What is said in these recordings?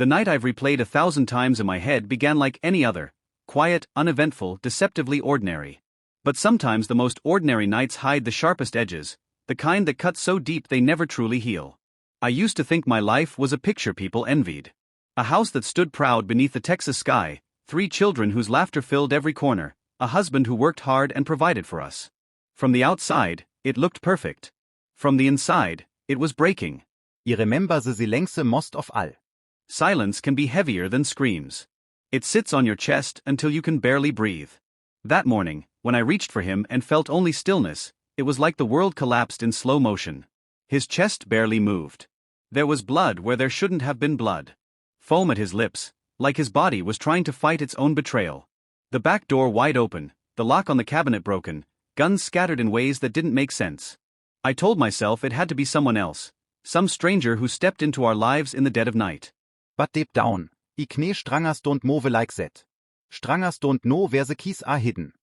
The night I've replayed 1,000 times in my head began like any other, quiet, uneventful, deceptively ordinary. But sometimes the most ordinary nights hide the sharpest edges, the kind that cut so deep they never truly heal. I used to think my life was a picture people envied. A house that stood proud beneath the Texas sky, 3 children whose laughter filled every corner, a husband who worked hard and provided for us. From the outside, it looked perfect. From the inside, it was breaking. I remember the längste most of all. Silence can be heavier than screams. It sits on your chest until you can barely breathe. That morning, when I reached for him and felt only stillness, it was like the world collapsed in slow motion. His chest barely moved. There was blood where there shouldn't have been blood. Foam at his lips, like his body was trying to fight its own betrayal. The back door wide open, the lock on the cabinet broken, guns scattered in ways that didn't make sense. I told myself it had to be someone else, some stranger who stepped into our lives in the dead of night. But deep down, I kne strangers don't move like that. Strangers don't know where the keys are hidden.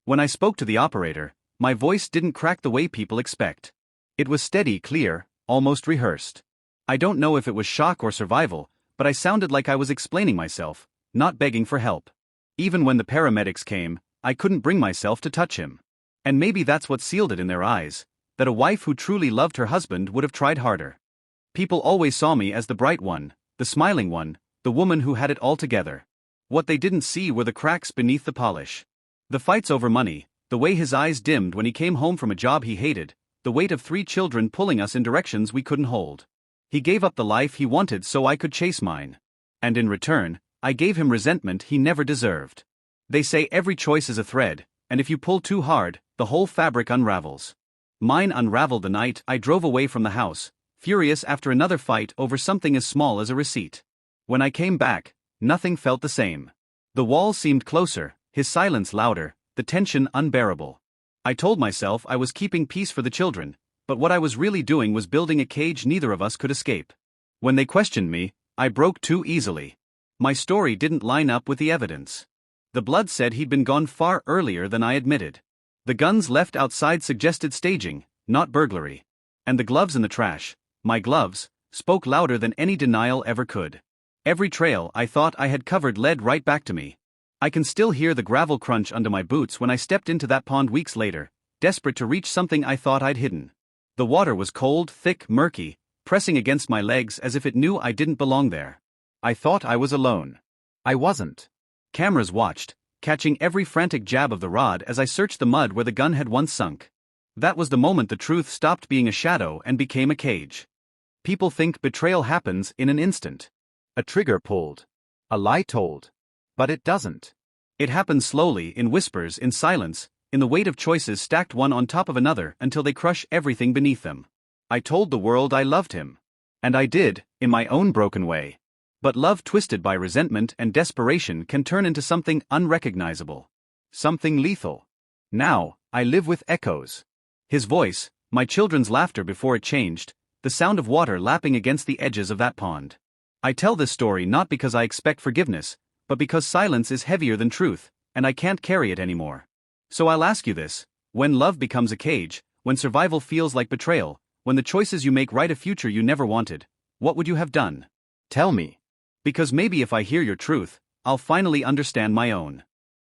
When I spoke to the operator, my voice didn't crack the way people expect. It was steady, clear, almost rehearsed. I don't know if it was shock or survival, but I sounded like I was explaining myself, not begging for help. Even when the paramedics came, I couldn't bring myself to touch him. And maybe that's what sealed it in their eyes, that a wife who truly loved her husband would have tried harder. People always saw me as the bright one, the smiling one, the woman who had it all together. What they didn't see were the cracks beneath the polish. The fights over money, the way his eyes dimmed when he came home from a job he hated, the weight of 3 children pulling us in directions we couldn't hold. He gave up the life he wanted so I could chase mine. And in return, I gave him resentment he never deserved. They say every choice is a thread, and if you pull too hard, the whole fabric unravels. Mine unraveled the night I drove away from the house, furious after another fight over something as small as a receipt. When I came back, nothing felt the same. The wall seemed closer, his silence louder, the tension unbearable. I told myself I was keeping peace for the children, but what I was really doing was building a cage neither of us could escape. When they questioned me, I broke too easily. My story didn't line up with the evidence. The blood said he'd been gone far earlier than I admitted. The guns left outside suggested staging, not burglary. And the gloves in the trash, my gloves, spoke louder than any denial ever could. Every trail I thought I had covered led right back to me. I can still hear the gravel crunch under my boots when I stepped into that pond weeks later, desperate to reach something I thought I'd hidden. The water was cold, thick, murky, pressing against my legs as if it knew I didn't belong there. I thought I was alone. I wasn't. Cameras watched, catching every frantic jab of the rod as I searched the mud where the gun had once sunk. That was the moment the truth stopped being a shadow and became a cage. People think betrayal happens in an instant. A trigger pulled. A lie told. But it doesn't. It happens slowly, in whispers, in silence, in the weight of choices stacked one on top of another until they crush everything beneath them. I told the world I loved him. And I did, in my own broken way. But love twisted by resentment and desperation can turn into something unrecognizable. Something lethal. Now, I live with echoes. His voice, my children's laughter before it changed, the sound of water lapping against the edges of that pond. I tell this story not because I expect forgiveness, but because silence is heavier than truth, and I can't carry it anymore. So I'll ask you this: when love becomes a cage, when survival feels like betrayal, when the choices you make write a future you never wanted, what would you have done? Tell me. Because maybe if I hear your truth, I'll finally understand my own.